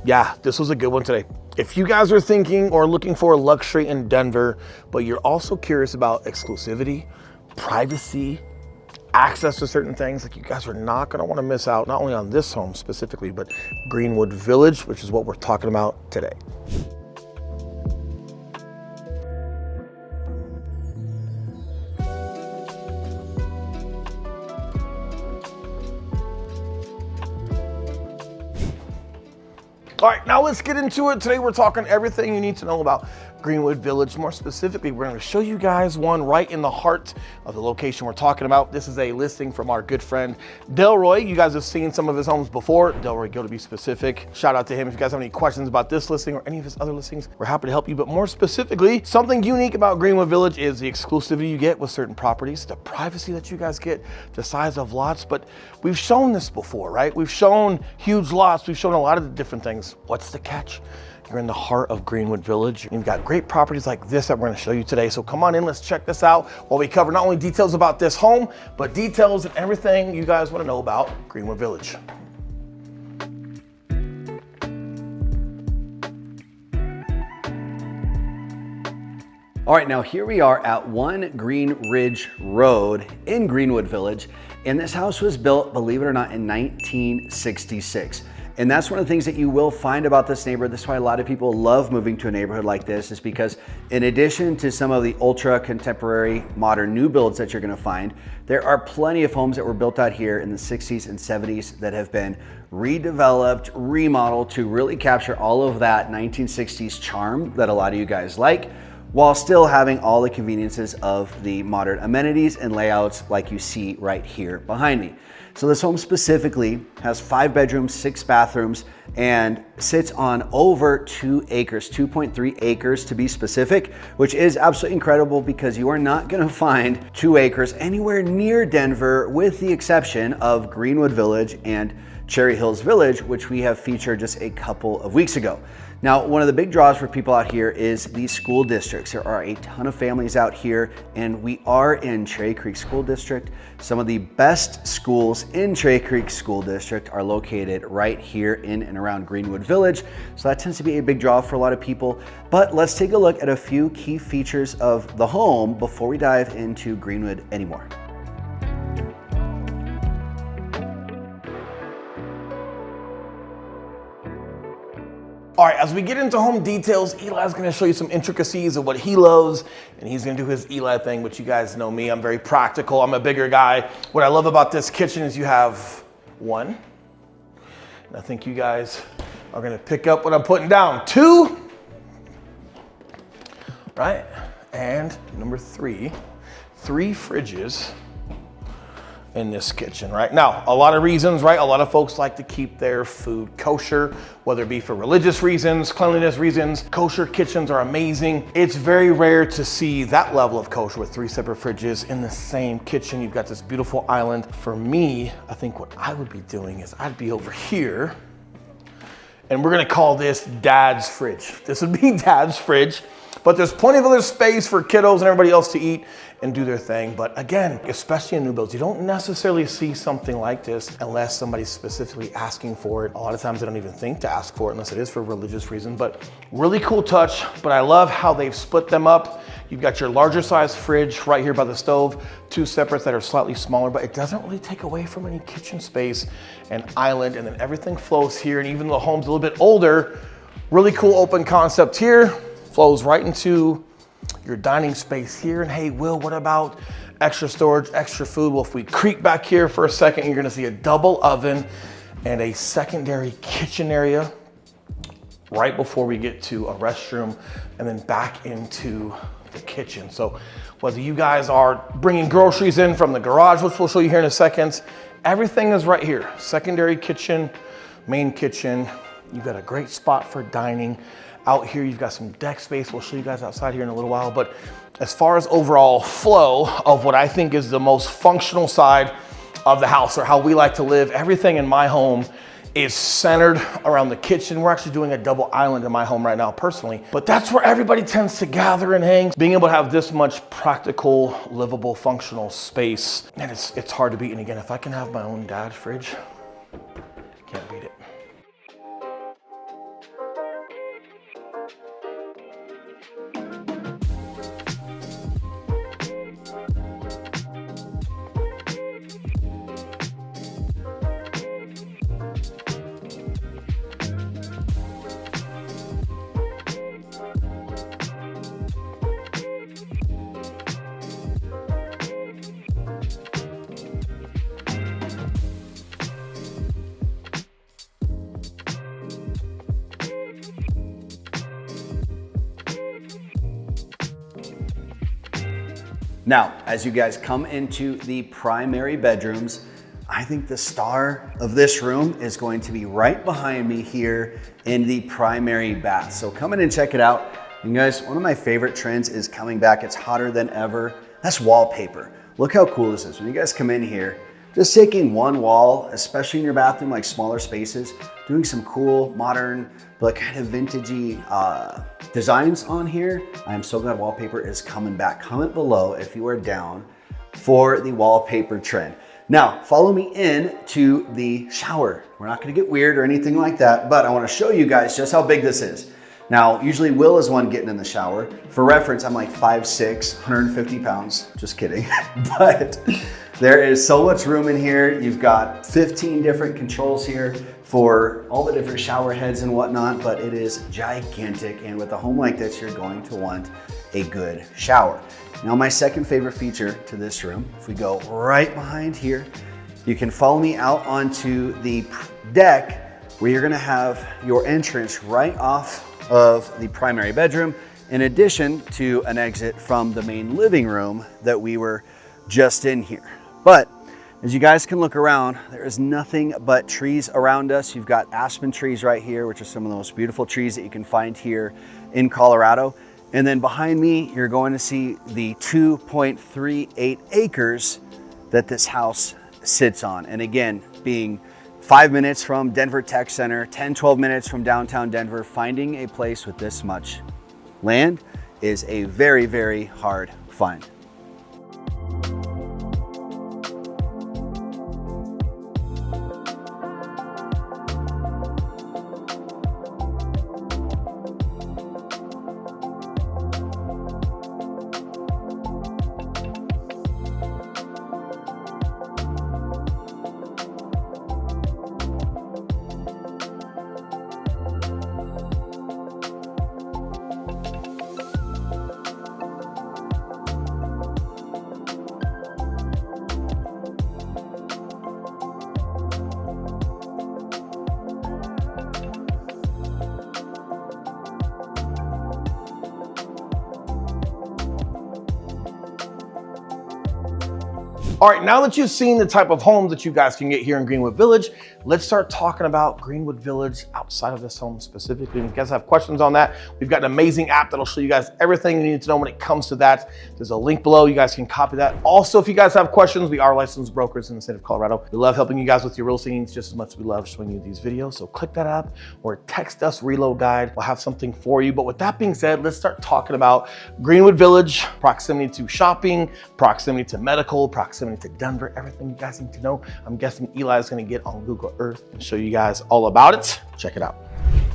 Yeah, this was a good one today. If you guys are thinking or looking for luxury in Denver, but you're also curious about exclusivity, privacy, access to certain things, like you guys are not gonna wanna miss out, not only on this home specifically, but Greenwood Village, which is what we're talking about today. All right, now let's get into it. Today we're talking everything you need to know about Greenwood Village. More specifically, we're gonna show you guys one right in the heart of the location we're talking about. This is a listing from our good friend, Delroy. You guys have seen some of his homes before. Delroy, go to be specific. Shout out to him. If you guys have any questions about this listing or any of his other listings, we're happy to help you. But more specifically, something unique about Greenwood Village is the exclusivity you get with certain properties, the privacy that you guys get, the size of lots. But we've shown this before, right? We've shown huge lots. We've shown a lot of the different things. What's the catch? You're in the heart of Greenwood Village. You've got great properties like this that we're gonna show you today. So come on in, let's check this out while we cover not only details about this home, but details and everything you guys wanna know about Greenwood Village. All right, now here we are at 1 Green Ridge Road in Greenwood Village. And this house was built, believe it or not, in 1966. And that's one of the things that you will find about this neighborhood. That's why a lot of people love moving to a neighborhood like this, is because in addition to some of the ultra contemporary modern new builds that you're gonna find, there are plenty of homes that were built out here in the 60s and 70s that have been redeveloped, remodeled to really capture all of that 1960s charm that a lot of you guys like, while still having all the conveniences of the modern amenities and layouts like you see right here behind me. So this home specifically has 5 bedrooms, 6 bathrooms, and sits on over 2 acres, 2.3 acres to be specific, which is absolutely incredible because you are not gonna find 2 acres anywhere near Denver, with the exception of Greenwood Village and Cherry Hills Village, which we have featured just a couple of weeks ago. Now, one of the big draws for people out here is these school districts. There are a ton of families out here, and we are in Cherry Creek School District. Some of the best schools in Cherry Creek School District are located right here in and around Greenwood Village. So that tends to be a big draw for a lot of people. But let's take a look at a few key features of the home before we dive into Greenwood anymore. All right, as we get into home details, Eli's gonna show you some intricacies of what he loves, and he's gonna do his Eli thing, which you guys know me, I'm very practical, I'm a bigger guy. What I love about this kitchen is you have one, and I think you guys are gonna pick up what I'm putting down. 2, right? And number 3 fridges in this kitchen, right? Now, a lot of reasons, right? A lot of folks like to keep their food kosher, whether it be for religious reasons, cleanliness reasons. Kosher kitchens are amazing. It's very rare to see that level of kosher with 3 separate fridges in the same kitchen. You've got this beautiful island. For me, I think what I would be doing is I'd be over here, and we're gonna call this Dad's fridge. This would be Dad's fridge, but there's plenty of other space for kiddos and everybody else to eat and do their thing. But again, especially in new builds, you don't necessarily see something like this unless somebody's specifically asking for it. A lot of times they don't even think to ask for it unless it is for religious reasons, but really cool touch. But I love how they've split them up. You've got your larger size fridge right here by the stove, 2 separates that are slightly smaller, but it doesn't really take away from any kitchen space and island, and then everything flows here. And even though the home's a little bit older, really cool open concept here, flows right into your dining space here. And hey, Will, what about extra storage, extra food? Well, if we creep back here for a second, you're gonna see a double oven and a secondary kitchen area right before we get to a restroom and then back into the kitchen. So whether you guys are bringing groceries in from the garage, which we'll show you here in a second, everything is right here. Secondary kitchen, main kitchen. You've got a great spot for dining. Out here, you've got some deck space. We'll show you guys outside here in a little while. But as far as overall flow of what I think is the most functional side of the house, or how we like to live, everything in my home is centered around the kitchen. We're actually doing a double island in my home right now personally, but that's where everybody tends to gather and hang. Being able to have this much practical, livable, functional space, and it's hard to beat. And again, if I can have my own Dad's fridge, can't beat it. Now, as you guys come into the primary bedrooms, I think the star of this room is going to be right behind me here in the primary bath. So come in and check it out. And guys, one of my favorite trends is coming back. It's hotter than ever. That's wallpaper. Look how cool this is. When you guys come in here, just taking one wall, especially in your bathroom, like smaller spaces, doing some cool, modern, but kind of vintagey designs on here. I am so glad wallpaper is coming back. Comment below if you are down for the wallpaper trend. Now, follow me in to the shower. We're not gonna get weird or anything like that, but I wanna show you guys just how big this is. Now, usually Will is one getting in the shower. For reference, I'm like 5'6", 150 pounds. Just kidding. But there is so much room in here. You've got 15 different controls here for all the different shower heads and whatnot, but it is gigantic. And with a home like this, you're going to want a good shower. Now, my second favorite feature to this room, if we go right behind here, you can follow me out onto the deck where you're gonna have your entrance right off of the primary bedroom, in addition to an exit from the main living room that we were just in here. But as you guys can look around, there is nothing but trees around us. You've got aspen trees right here, which are some of the most beautiful trees that you can find here in Colorado. And then behind me, you're going to see the 2.38 acres that this house sits on. And again, being 5 minutes from Denver Tech Center, 10, 12 minutes from downtown Denver, finding a place with this much land is a very, very hard find. All right, now that you've seen the type of homes that you guys can get here in Greenwood Village, let's start talking about Greenwood Village outside of this home specifically. And if you guys have questions on that, we've got an amazing app that'll show you guys everything you need to know when it comes to that. There's a link below, you guys can copy that. Also, if you guys have questions, we are licensed brokers in the state of Colorado. We love helping you guys with your real estate needs just as much as we love showing you these videos. So click that app or text us Reload Guide. We'll have something for you. But with that being said, let's start talking about Greenwood Village, proximity to shopping, proximity to medical, proximity to Denver, everything you guys need to know. I'm guessing Eli is going to get on Google Earth and show you guys all about it. Check it out.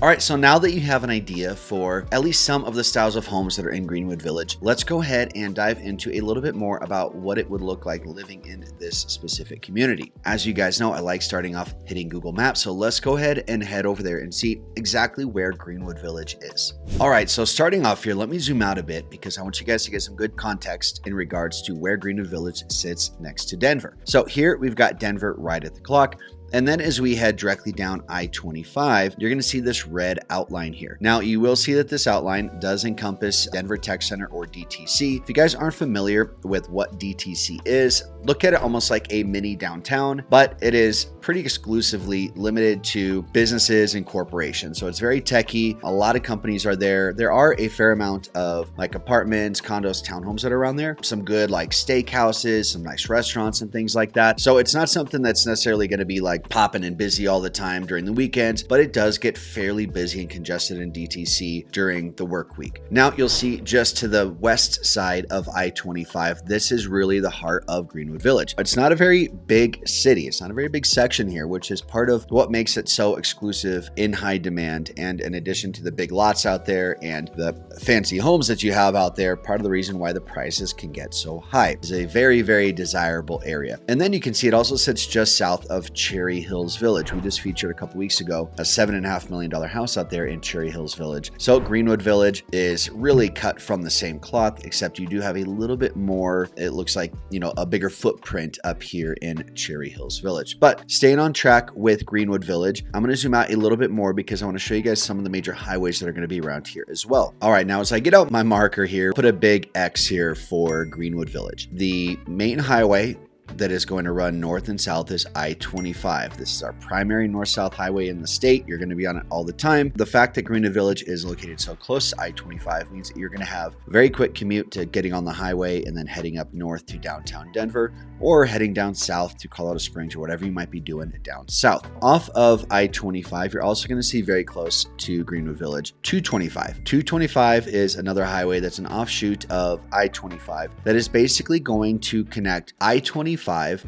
All right, so now that you have an idea for at least some of the styles of homes that are in Greenwood Village, let's go ahead and dive into a little bit more about what it would look like living in this specific community. As you guys know, I like starting off hitting Google Maps, so let's go ahead and head over there and see exactly where Greenwood Village is. All right, so starting off here, let me zoom out a bit because I want you guys to get some good context in regards to where Greenwood Village sits next to Denver. So here we've got Denver right at the clock. And then as we head directly down I-25, you're going to see this red outline here. Now, you will see that this outline does encompass Denver Tech Center, or DTC. If you guys aren't familiar with what DTC is, look at it almost like a mini downtown, but it is pretty exclusively limited to businesses and corporations. So it's very techy. A lot of companies are there. There are a fair amount of like apartments, condos, townhomes that are around there. Some good like steakhouses, some nice restaurants and things like that. So it's not something that's necessarily going to be like popping and busy all the time during the weekends, but it does get fairly busy and congested in DTC during the work week. Now you'll see just to the west side of I-25, this is really the heart of Greenwood Village. It's not a very big city. It's not a very big section here, which is part of what makes it so exclusive, in high demand. And in addition to the big lots out there and the fancy homes that you have out there, part of the reason why the prices can get so high. It's a very, very desirable area. And then you can see it also sits just south of Cherry Cherry Hills Village. We just featured a couple weeks ago a $7.5 million house out there in Cherry Hills Village. So Greenwood Village is really cut from the same cloth, except you do have a little bit more, it looks like, a bigger footprint up here in Cherry Hills Village. But staying on track with Greenwood Village, I'm going to zoom out a little bit more because I want to show you guys some of the major highways that are going to be around here as well. All right, now as I get out my marker here, put a big X here for Greenwood Village. The main highway that is going to run north and south is I-25. This is our primary north-south highway in the state. You're going to be on it all the time. The fact that Greenwood Village is located so close to I-25 means that you're going to have a very quick commute to getting on the highway and then heading up north to downtown Denver, or heading down south to Colorado Springs, or whatever you might be doing down south. Off of I-25, you're also going to see very close to Greenwood Village, 225. 225 is another highway that's an offshoot of I-25 that is basically going to connect I-25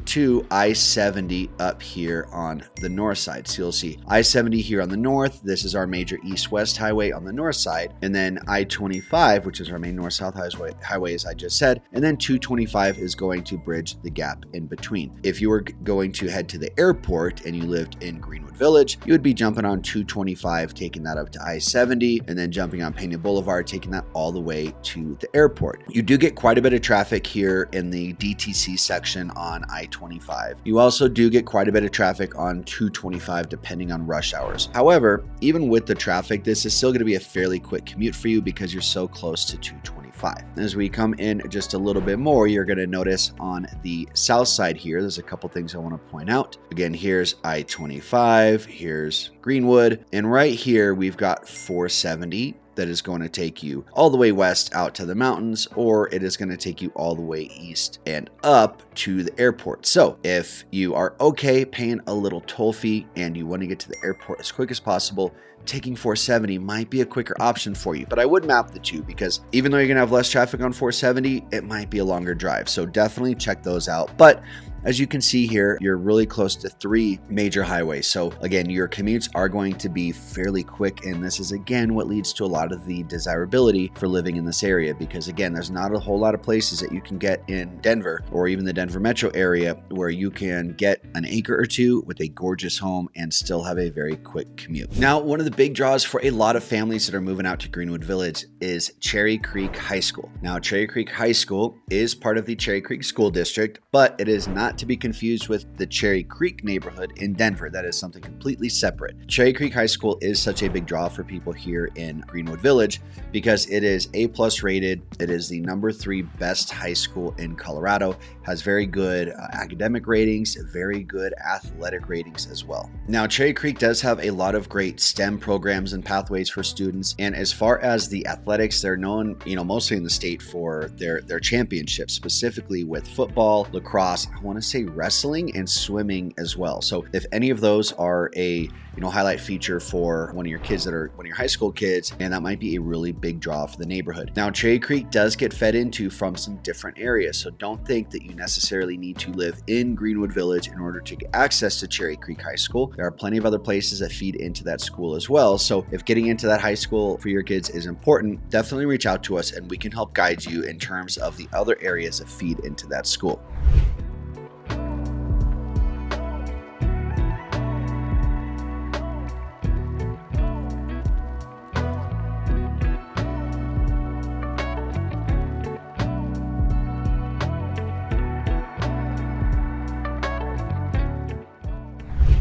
to I-70 up here on the north side. So you'll see I-70 here on the north. This is our major east-west highway on the north side. And then I-25, which is our main north-south highway, as I just said. And then 225 is going to bridge the gap in between. If you were going to head to the airport and you lived in Greenwood Village, you would be jumping on 225, taking that up to I-70, and then jumping on Pena Boulevard, taking that all the way to the airport. You do get quite a bit of traffic here in the DTC section on I-25. You also do get quite a bit of traffic on 225 depending on rush hours. However, even with the traffic, this is still going to be a fairly quick commute for you because you're so close to 225. As we come in just a little bit more, you're going to notice on the south side here, there's a couple things I want to point out. Again, here's I-25, here's Greenwood, and right here we've got 470 that is going to take you all the way west out to the mountains, or it is going to take you all the way east and up to the airport. So if you are okay paying a little toll fee and you want to get to the airport as quick as possible, taking 470 might be a quicker option for you. But I would map the two because even though you're going to have less traffic on 470, it might be a longer drive. So definitely check those out. But as you can see here, you're really close to 3 major highways. So again, your commutes are going to be fairly quick. And this is again what leads to a lot of the desirability for living in this area, because again, there's not a whole lot of places that you can get in Denver or even the Denver metro area where you can get an acre or two with a gorgeous home and still have a very quick commute. Now, one of the big draws for a lot of families that are moving out to Greenwood Village is Cherry Creek High School. Now, Cherry Creek High School is part of the Cherry Creek School District, but it is not to be confused with the Cherry Creek neighborhood in Denver. That is something completely separate. Cherry Creek High School is such a big draw for people here in Greenwood Village because it is A+ rated. It is the number 3 best high school in Colorado, has very good academic ratings, very good athletic ratings as well. Now, Cherry Creek does have a lot of great STEM programs and pathways for students. And as far as the athletics, they're known, mostly in the state for their championships, specifically with football, lacrosse, I want to say wrestling and swimming as well. So if any of those are a highlight feature for one of your kids that are one of your high school kids, and that might be a really big draw for the neighborhood. Now, Cherry Creek does get fed into from some different areas, so don't think that you necessarily need to live in Greenwood Village in order to get access to Cherry Creek High School. There are plenty of other places that feed into that school as well. So if getting into that high school for your kids is important, definitely reach out to us and we can help guide you in terms of the other areas that feed into that school.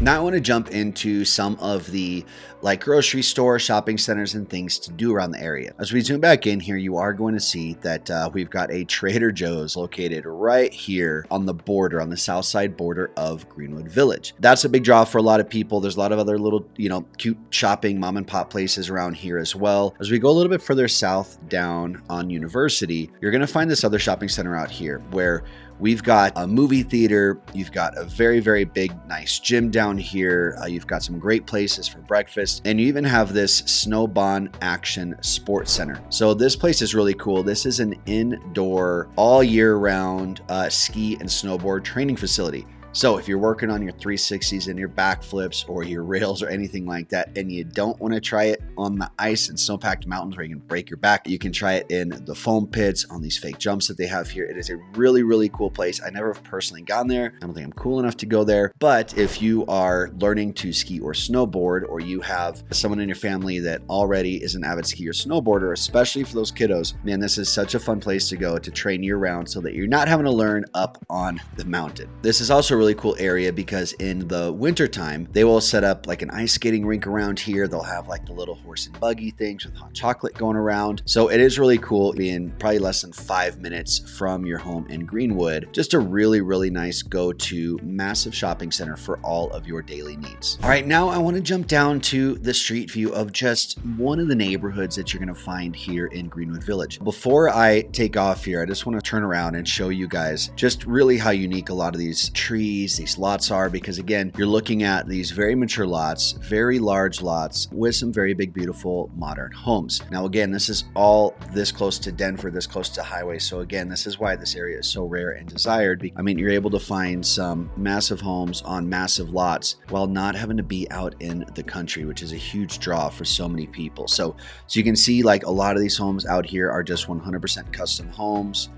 Now I want to jump into some of the grocery store, shopping centers, and things to do around the area. As we zoom back in here, you are going to see that we've got a Trader Joe's located right here on the border, on the south side border of Greenwood Village. That's a big draw for a lot of people. There's a lot of other little, cute shopping mom and pop places around here as well. As we go a little bit further south down on University, you're going to find this other shopping center out here where we've got a movie theater. You've got a very, very big, nice gym down here. You've got some great places for breakfast. And you even have this Snowbond Action Sports Center. So this place is really cool. This is an indoor, all year round ski and snowboard training facility. So if you're working on your 360s and your backflips or your rails or anything like that, and you don't want to try it on the ice and snow-packed mountains where you can break your back, you can try it in the foam pits on these fake jumps that they have here. It is a really, really cool place. I never have personally gone there. I don't think I'm cool enough to go there. But if you are learning to ski or snowboard, or you have someone in your family that already is an avid skier or snowboarder, especially for those kiddos, man, this is such a fun place to go to train year round so that you're not having to learn up on the mountain. This is also a really cool area because in the winter time, they will set up like an ice skating rink around here. They'll have like the little horse and buggy things with hot chocolate going around. So it is really cool, being probably less than 5 minutes from your home in Greenwood. Just a really, really nice go-to massive shopping center for all of your daily needs. All right, now I want to jump down to the street view of just one of the neighborhoods that you're going to find here in Greenwood Village. Before I take off here, I just want to turn around and show you guys just really how unique a lot of these trees, these lots are, because again, you're looking at these very mature lots, very large lots with some very big, beautiful modern homes. Now, again, this is all this close to Denver, this close to highway. So again, this is why this area is so rare and desired. I mean, you're able to find some massive homes on massive lots while not having to be out in the country, which is a huge draw for so many people. So you can see like a lot of these homes out here are just 100% custom homes,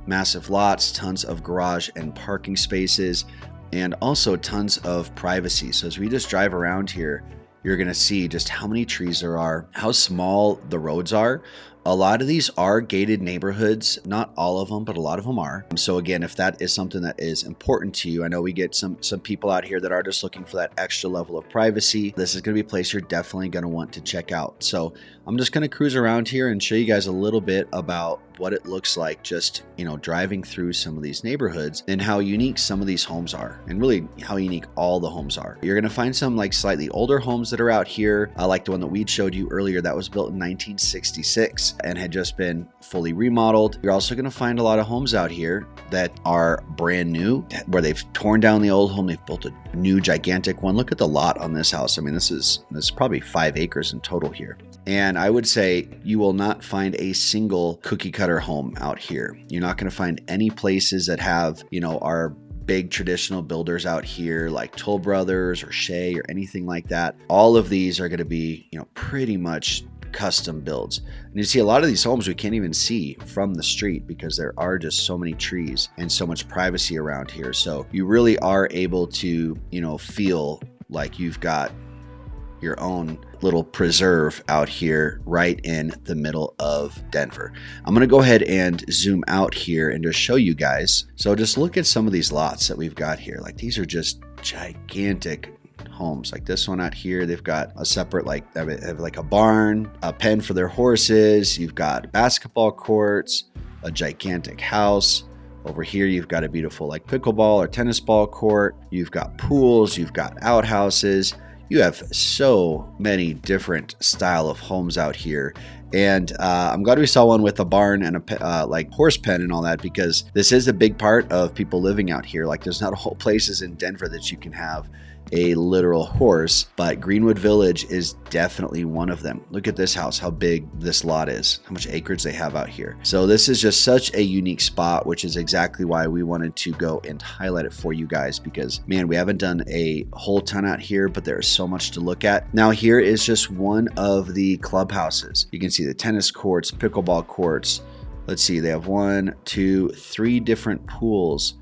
massive lots, tons of garage and parking spaces, and also tons of privacy. So as we just drive around here, you're going to see just how many trees there are, how small the roads are. A lot of these are gated neighborhoods, not all of them, but a lot of them are. So again, if that is something that is important to you, I know we get some people out here that are just looking for that extra level of privacy. This is going to be a place you're definitely going to want to check out. So I'm just going to cruise around here and show you guys a little bit about what it looks like just, driving through some of these neighborhoods and how unique some of these homes are, and really how unique all the homes are. You're going to find some like slightly older homes that are out here, like the one that we showed you earlier that was built in 1966 and had just been fully remodeled. You're also going to find a lot of homes out here that are brand new, where they've torn down the old home, they've built a new gigantic one. Look at the lot on this house. I mean, this is probably 5 acres in total here. And I would say you will not find a single cookie cutter home out here. You're not going to find any places that have, our big traditional builders out here like Toll Brothers or Shea or anything like that. All of these are going to be, pretty much custom builds. And you see a lot of these homes we can't even see from the street because there are just so many trees and so much privacy around here. So you really are able to, feel like you've got your own little preserve out here right in the middle of Denver. I'm going to go ahead and zoom out here and just show you guys. So just look at some of these lots that we've got here. Like these are just gigantic homes. Like this one out here, they've got a separate, have like a barn, a pen for their horses. You've got basketball courts, a gigantic house. Over here, you've got a beautiful like pickleball or tennis ball court. You've got pools, you've got outhouses. You have so many different style of homes out here. And I'm glad we saw one with a barn and a like horse pen and all that, because this is a big part of people living out here. Like there's not a whole places in Denver that you can have a literal horse, but Greenwood Village is definitely one of them. Look at this house, how big this lot is, how much acreage they have out here. So this is just such a unique spot, which is exactly why we wanted to go and highlight it for you guys, because man, we haven't done a whole ton out here, but there is so much to look at. Now here is just one of the clubhouses. You can see the tennis courts, pickleball courts. Let's see, they have 1, 2, 3 different pools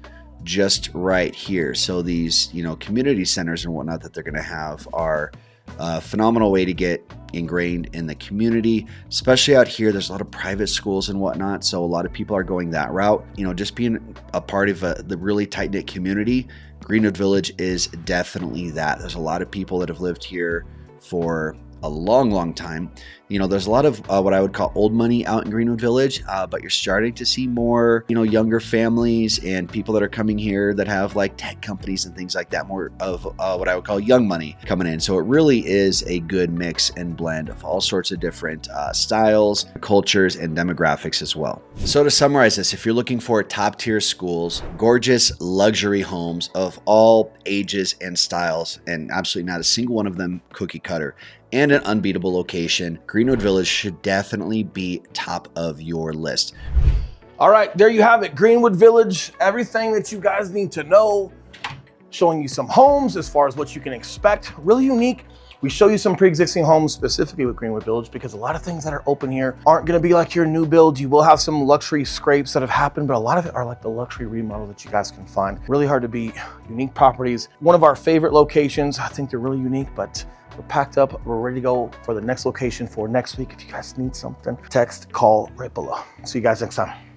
just right here. So these, community centers and whatnot that they're going to have are a phenomenal way to get ingrained in the community, especially out here. There's a lot of private schools and whatnot, so a lot of people are going that route. Just being a part of the really tight-knit community, Greenwood Village is definitely that. There's a lot of people that have lived here for a long time. There's a lot of what I would call old money out in Greenwood Village, but you're starting to see more, younger families and people that are coming here that have like tech companies and things like that, more of what I would call young money coming in. So it really is a good mix and blend of all sorts of different styles, cultures, and demographics as well. So to summarize this, if you're looking for top tier schools, gorgeous luxury homes of all ages and styles, and absolutely not a single one of them cookie cutter, and an unbeatable location, Greenwood Village should definitely be top of your list. All right, there you have it. Greenwood Village, everything that you guys need to know. showing you some homes as far as what you can expect. Really unique. We show you some pre-existing homes specifically with Greenwood Village because a lot of things that are open here aren't gonna be like your new build. You will have some luxury scrapes that have happened, but a lot of it are like the luxury remodel that you guys can find. Really hard to beat. Unique properties. One of our favorite locations. I think they're really unique, but we're packed up. We're ready to go for the next location for next week. If you guys need something, text, call right below. See you guys next time.